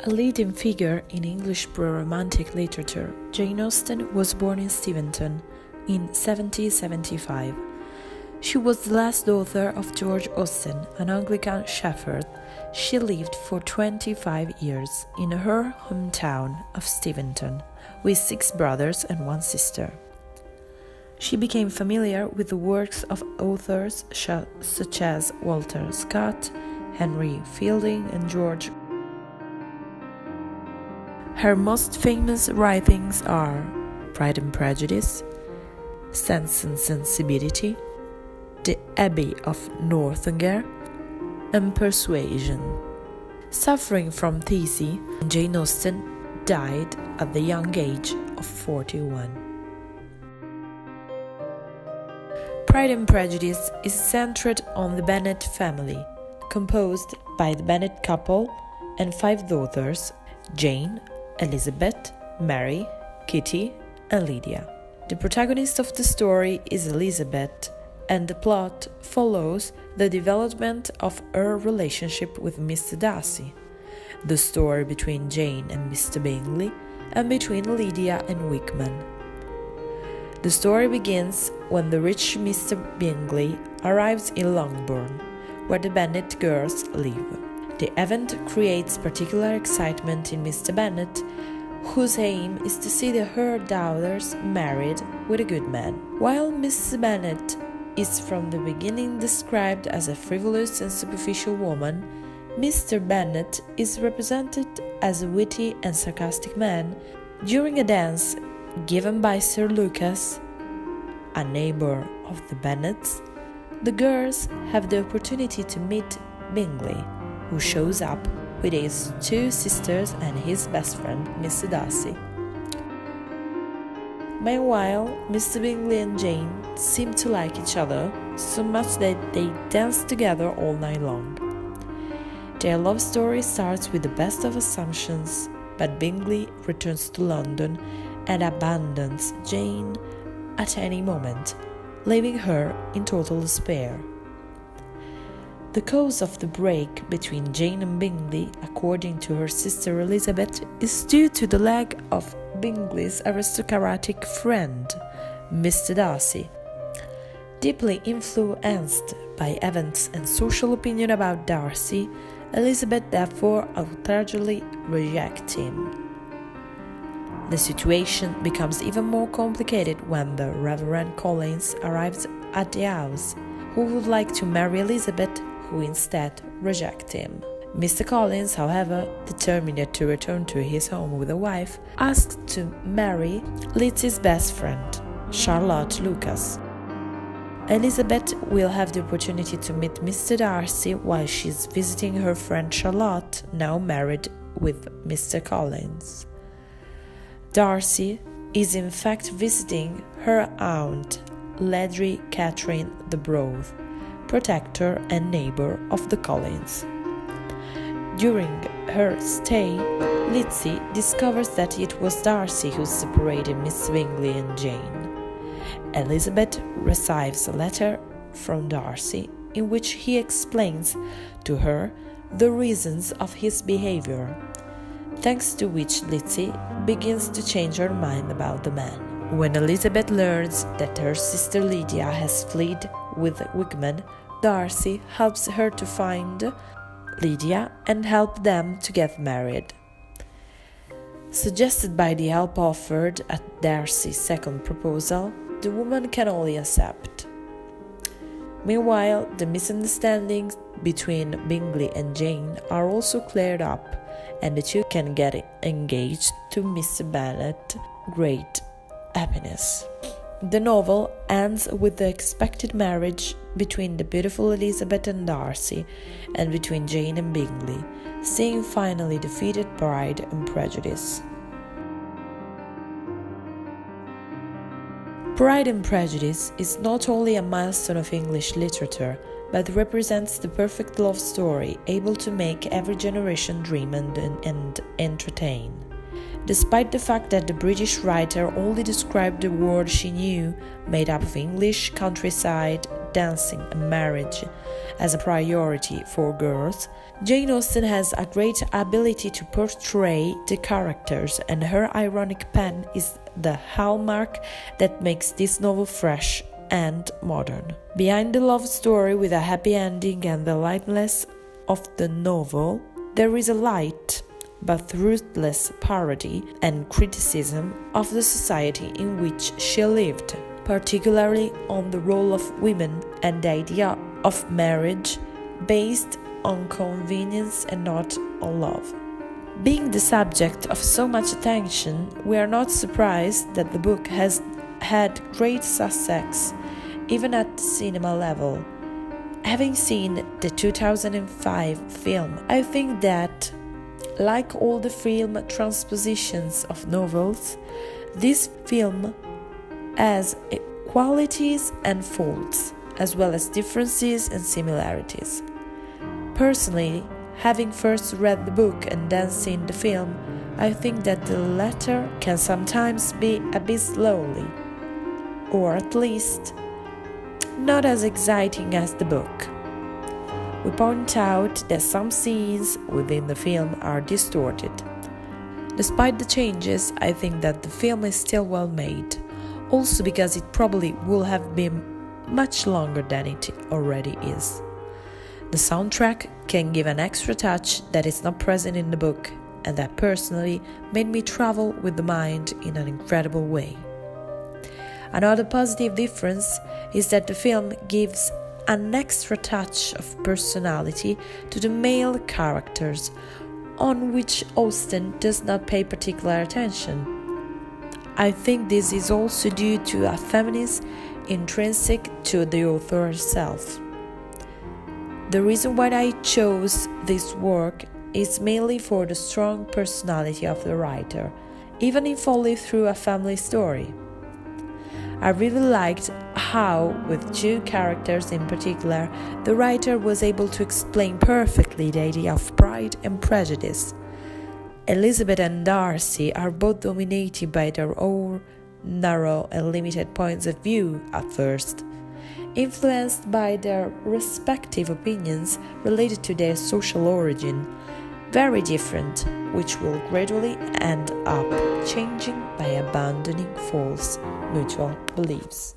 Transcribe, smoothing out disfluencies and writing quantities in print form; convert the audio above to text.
A leading figure in English pro-romantic literature, Jane Austen was born in Steventon in 1775. She was the last daughter of George Austen, an Anglican shepherd. She lived for 25 years in her hometown of Steventon, with 6 brothers and 1 sister. She became familiar with the works of authors such as Walter Scott, Henry Fielding, and George. Her most famous writings are Pride and Prejudice, Sense and Sensibility, The Abbey of Northanger, and Persuasion. Suffering from thesis, Jane Austen died at the young age of 41. Pride and Prejudice is centered on the Bennet family, composed by the Bennet couple and 5 daughters, Jane, Elizabeth, Mary, Kitty, and Lydia. The protagonist of the story is Elizabeth, and the plot follows the development of her relationship with Mr. Darcy, the story between Jane and Mr. Bingley, and between Lydia and Wickman. The story begins when the rich Mr. Bingley arrives in Longbourn, where the Bennet girls live. The event creates particular excitement in Mr. Bennet, whose aim is to see her daughters married with a good man. While Mrs. Bennet is from the beginning described as a frivolous and superficial woman, Mr. Bennet is represented as a witty and sarcastic man. During a dance given by Sir Lucas, a neighbor of the Bennets, the girls have the opportunity to meet Bingley, who shows up with his 2 sisters and his best friend, Mr. Darcy. Meanwhile, Mr. Bingley and Jane seem to like each other so much that they dance together all night long. Their love story starts with the best of assumptions, but Bingley returns to London and abandons Jane at any moment, leaving her in total despair. The cause of the break between Jane and Bingley, according to her sister Elizabeth, is due to the lack of Bingley's aristocratic friend, Mr. Darcy. Deeply influenced by events and social opinion about Darcy, Elizabeth therefore outragedly rejects him. The situation becomes even more complicated when the Reverend Collins arrives at the house, who would like to marry Elizabeth, who instead rejects him. Mr. Collins, however, determined to return to his home with a wife, asks to marry Lizzie's best friend, Charlotte Lucas. Elizabeth will have the opportunity to meet Mr. Darcy while she's visiting her friend Charlotte, now married with Mr. Collins. Darcy is in fact visiting her aunt, Lady Catherine the Broad, protector and neighbor of the Collins. During her stay, Lizzie discovers that it was Darcy who separated Miss Bingley and Jane. Elizabeth receives a letter from Darcy in which he explains to her the reasons of his behavior, thanks to which Lizzie begins to change her mind about the man. When Elizabeth learns that her sister Lydia has fled with Wickman, Darcy helps her to find Lydia and help them to get married. Suggested by the help offered at Darcy's second proposal, the woman can only accept. Meanwhile, the misunderstandings between Bingley and Jane are also cleared up, and the 2 can get engaged to Mr. Bennet's great happiness. The novel ends with the expected marriage between the beautiful Elizabeth and Darcy, and between Jane and Bingley, seeing finally defeated Pride and Prejudice. Pride and Prejudice is not only a milestone of English literature, but represents the perfect love story able to make every generation dream and entertain. Despite the fact that the British writer only described the world she knew, made up of English, countryside, dancing and marriage as a priority for girls, Jane Austen has a great ability to portray the characters, and her ironic pen is the hallmark that makes this novel fresh and modern. Behind the love story with a happy ending and the lightness of the novel, there is a light but ruthless parody and criticism of the society in which she lived, particularly on the role of women and the idea of marriage based on convenience and not on love. Being the subject of so much attention, we are not surprised that the book has had great success, even at the cinema level. Having seen the 2005 film, I think that, like all the film transpositions of novels, this film has qualities and faults, as well as differences and similarities. Personally, having first read the book and then seen the film, I think that the latter can sometimes be a bit slowly, or at least not as exciting as the book. We point out that some scenes within the film are distorted. Despite the changes, I think that the film is still well made, also because it probably would have been much longer than it already is. The soundtrack can give an extra touch that is not present in the book, and that personally made me travel with the mind in an incredible way. Another positive difference is that the film gives an extra touch of personality to the male characters, on which Austen does not pay particular attention. I think this is also due to a feminism intrinsic to the author herself. The reason why I chose this work is mainly for the strong personality of the writer, even if only through a family story. I really liked how, with two characters in particular, the writer was able to explain perfectly the idea of pride and prejudice. Elizabeth and Darcy are both dominated by their own narrow and limited points of view at first, influenced by their respective opinions related to their social origin, very different, which will gradually end up changing by abandoning false mutual beliefs.